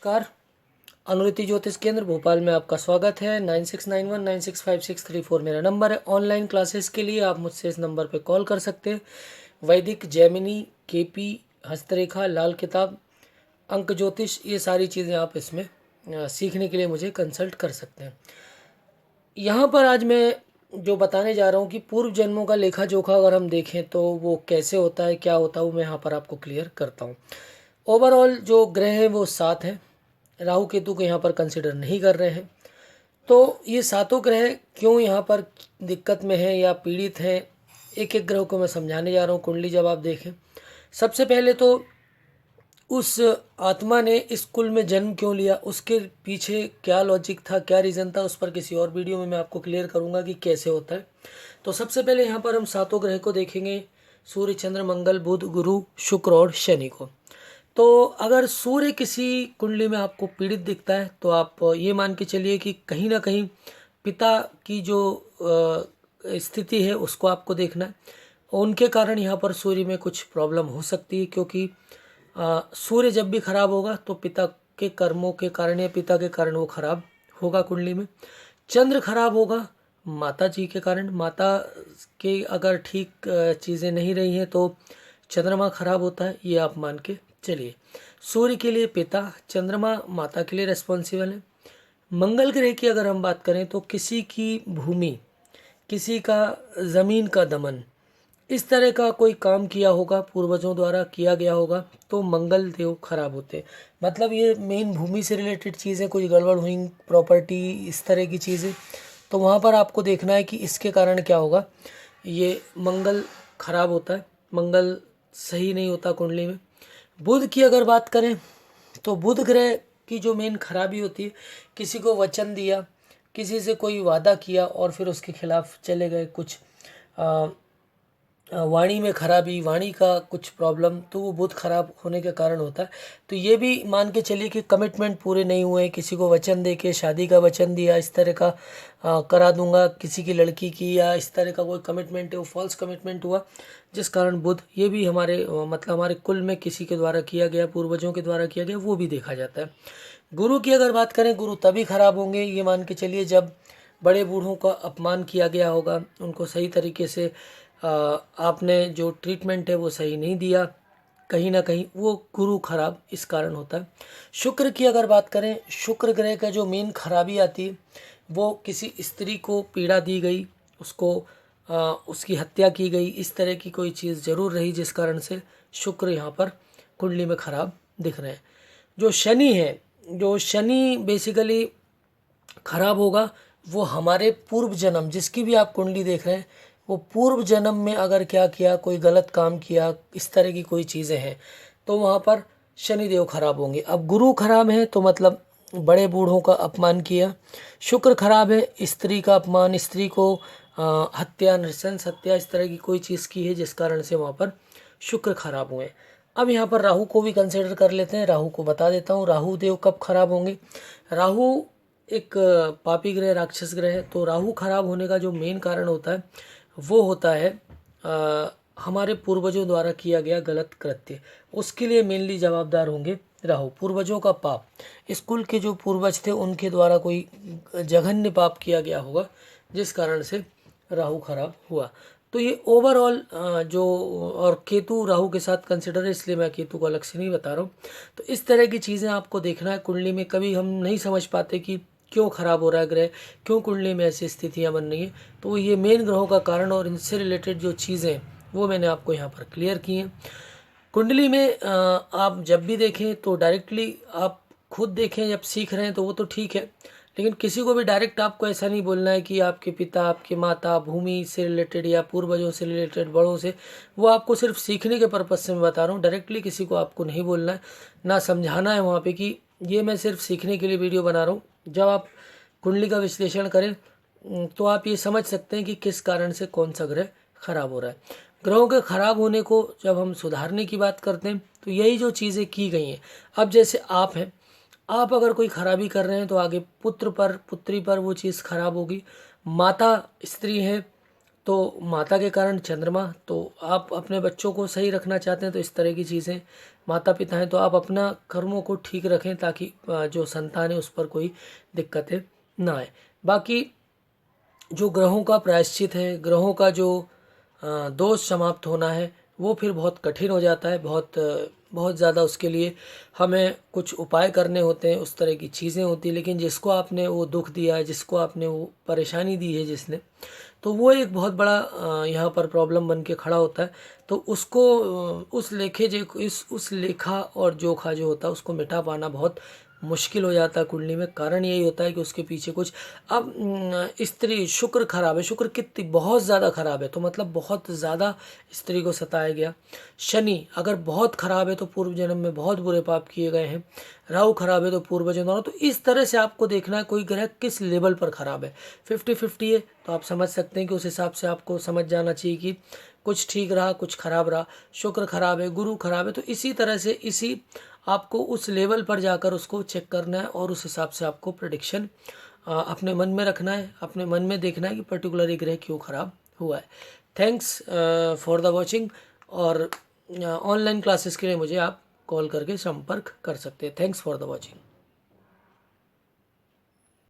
नमस्कार। अनुरिति ज्योतिष केंद्र भोपाल में आपका स्वागत है। 9691965634 मेरा नंबर है। ऑनलाइन क्लासेस के लिए आप मुझसे इस नंबर पर कॉल कर सकते हैं। वैदिक, जैमिनी, केपी, हस्तरेखा, लाल किताब, अंक ज्योतिष, ये सारी चीज़ें आप इसमें सीखने के लिए मुझे कंसल्ट कर सकते हैं। यहाँ पर आज मैं जो बताने जा रहा हूँ कि पूर्व जन्मों का लेखा जोखा अगर हम देखें तो वो कैसे होता है, क्या होता है, वो मैं यहाँ पर आपको क्लियर करता हूँ। ओवरऑल जो ग्रह हैं वो 7 हैं। राहु केतु को यहाँ पर कंसिडर नहीं कर रहे हैं। तो ये सातों ग्रह क्यों यहाँ पर दिक्कत में है या पीड़ित हैं, एक एक ग्रह को मैं समझाने जा रहा हूँ। कुंडली जब आप देखें, सबसे पहले तो उस आत्मा ने इस कुल में जन्म क्यों लिया, उसके पीछे क्या लॉजिक था, क्या रीज़न था, उस पर किसी और वीडियो में मैं आपको क्लियर करूँगा कि कैसे होता है। तो सबसे पहले यहाँ पर हम सातों ग्रह को देखेंगे, सूर्य, चंद्र, मंगल, बुध, गुरु, शुक्र और शनि को। तो अगर सूर्य किसी कुंडली में आपको पीड़ित दिखता है तो आप ये मान के चलिए कि कहीं ना कहीं पिता की जो स्थिति है उसको आपको देखना है। उनके कारण यहाँ पर सूर्य में कुछ प्रॉब्लम हो सकती है, क्योंकि सूर्य जब भी खराब होगा तो पिता के कर्मों के कारण या पिता के कारण वो खराब होगा कुंडली में। चंद्र खराब होगा माता जी के कारण। माता के अगर ठीक चीज़ें नहीं रही हैं तो चंद्रमा खराब होता है, ये आप मान के चलिए। सूर्य के लिए पिता, चंद्रमा माता के लिए रिस्पॉन्सिबल है। मंगल ग्रह की अगर हम बात करें तो किसी की भूमि, किसी का ज़मीन का दमन, इस तरह का कोई काम किया होगा, पूर्वजों द्वारा किया गया होगा, तो मंगल देव खराब होते। मतलब ये मेन भूमि से रिलेटेड चीज़ें, कुछ गड़बड़ हुई, प्रॉपर्टी, इस तरह की चीज़ें, तो वहाँ पर आपको देखना है कि इसके कारण क्या होगा। ये मंगल खराब होता है, मंगल सही नहीं होता कुंडली में। बुध की अगर बात करें तो बुध ग्रह की जो मेन खराबी होती है, किसी को वचन दिया, किसी से कोई वादा किया और फिर उसके खिलाफ चले गए, कुछ वाणी में खराबी, वाणी का कुछ प्रॉब्लम, तो वो बुध खराब होने के कारण होता है। तो ये भी मान के चलिए कि कमिटमेंट पूरे नहीं हुए, किसी को वचन दे के शादी का वचन दिया, इस तरह का करा दूंगा किसी की लड़की की, या इस तरह का कोई कमिटमेंट है वो फॉल्स कमिटमेंट हुआ, जिस कारण बुध, ये भी हमारे मतलब हमारे कुल में किसी के द्वारा किया गया, पूर्वजों के द्वारा किया गया, वो भी देखा जाता है। गुरु की अगर बात करें, गुरु तभी खराब होंगे ये मान के चलिए जब बड़े बूढ़ों का अपमान किया गया होगा, उनको सही तरीके से आपने जो ट्रीटमेंट है वो सही नहीं दिया, कहीं ना कहीं वो गुरु खराब इस कारण होता है। शुक्र की अगर बात करें, शुक्र ग्रह का जो मेन खराबी आती है वो किसी स्त्री को पीड़ा दी गई, उसको उसकी हत्या की गई, इस तरह की कोई चीज़ ज़रूर रही जिस कारण से शुक्र यहाँ पर कुंडली में खराब दिख रहे हैं। जो शनि है, जो शनि बेसिकली खराब होगा, वो हमारे पूर्व जन्म, जिसकी भी आप कुंडली देख रहे हैं, वो पूर्व जन्म में अगर क्या किया, कोई गलत काम किया, इस तरह की कोई चीज़ें हैं, तो वहाँ पर शनिदेव खराब होंगे। अब गुरु खराब है तो मतलब बड़े बूढ़ों का अपमान किया। शुक्र खराब है, स्त्री का अपमान, स्त्री को हत्या, नृशंस हत्या, इस तरह की कोई चीज़ की है जिस कारण से वहाँ पर शुक्र खराब हुए। अब यहाँ पर राहु को भी कंसिडर कर लेते हैं। राहु को बता देता हूँ, राहु देव कब खराब होंगे। राहु एक पापी ग्रह, राक्षस ग्रह है। तो राहु खराब होने का जो मेन कारण होता है वो होता है हमारे पूर्वजों द्वारा किया गया गलत कृत्य, उसके लिए मेनली जवाबदार होंगे राहु। पूर्वजों का पाप, इस कुल के जो पूर्वज थे उनके द्वारा कोई जघन्य पाप किया गया होगा जिस कारण से राहु खराब हुआ। तो ये ओवरऑल जो, और केतु राहु के साथ कंसिडर है इसलिए मैं केतु को अलग से नहीं बता रहा हूँ। तो इस तरह की चीज़ें आपको देखना है कुंडली में। कभी हम नहीं समझ पाते कि क्यों खराब हो रहा है ग्रह, क्यों कुंडली में ऐसी स्थितियाँ बन रही हैं, तो ये मेन ग्रहों का कारण और इनसे रिलेटेड जो चीज़ें वो मैंने आपको यहाँ पर क्लियर की हैं। कुंडली में आप जब भी देखें तो डायरेक्टली आप खुद देखें, जब सीख रहे हैं तो वो तो ठीक है, लेकिन किसी को भी डायरेक्ट आपको ऐसा नहीं बोलना है कि आपके पिता, आपके माता, भूमि से रिलेटेड या पूर्वजों से रिलेटेड, बड़ों से, वो आपको सिर्फ सीखने के पर्पज़ से मैं बता रहा हूँ। डायरेक्टली किसी को आपको नहीं बोलना है, ना समझाना है वहाँ पे कि ये मैं सिर्फ सीखने के लिए वीडियो बना रहा हूँ। जब आप कुंडली का विश्लेषण करें तो आप ये समझ सकते हैं कि किस कारण से कौन सा ग्रह खराब हो रहा है। ग्रहों के खराब होने को जब हम सुधारने की बात करते हैं तो यही जो चीज़ें की गई हैं। अब जैसे आप हैं, आप अगर कोई खराबी कर रहे हैं तो आगे पुत्र पर, पुत्री पर वो चीज़ खराब होगी। माता स्त्री है तो माता के कारण चंद्रमा, तो आप अपने बच्चों को सही रखना चाहते हैं तो इस तरह की चीज़ें माता पिता हैं तो आप अपना कर्मों को ठीक रखें ताकि जो संतान है उस पर कोई दिक्कतें ना आए। बाकी जो ग्रहों का प्रायश्चित है, ग्रहों का जो दोष समाप्त होना है, वो फिर बहुत कठिन हो जाता है। बहुत ज़्यादा उसके लिए हमें कुछ उपाय करने होते हैं, उस तरह की चीज़ें होती हैं। लेकिन जिसको आपने वो दुख दिया है, जिसको आपने वो परेशानी दी है जिसने, तो वो एक बहुत बड़ा यहाँ पर प्रॉब्लम बन के खड़ा होता है। तो उसको उस लेखे जो इस उस लेखा और जोखा जो होता है उसको मिटा पाना बहुत मुश्किल हो जाता है कुंडली में। कारण यही होता है कि उसके पीछे कुछ अब स्त्री शुक्र खराब है, शुक्र कितनी बहुत ज़्यादा खराब है तो मतलब बहुत ज़्यादा स्त्री को सताया गया। शनि अगर बहुत खराब है तो पूर्व जन्म में बहुत बुरे पाप किए गए हैं। राहु खराब है तो पूर्व जन्म। तो इस तरह से आपको देखना है कोई ग्रह किस लेवल पर खराब है। 50-50 है तो आप समझ सकते हैं कि उस हिसाब से आपको समझ जाना चाहिए कि कुछ ठीक रहा कुछ खराब रहा। शुक्र खराब है, गुरु खराब है, तो इसी तरह से इसी आपको उस लेवल पर जाकर उसको चेक करना है और उस हिसाब से आपको प्रेडिक्शन अपने मन में रखना है, अपने मन में देखना है कि पर्टिकुलर ग्रह क्यों खराब हुआ है। Thanks for the watching. और ऑनलाइन क्लासेस के लिए मुझे आप कॉल करके संपर्क कर सकते हैं। Thanks for the watching.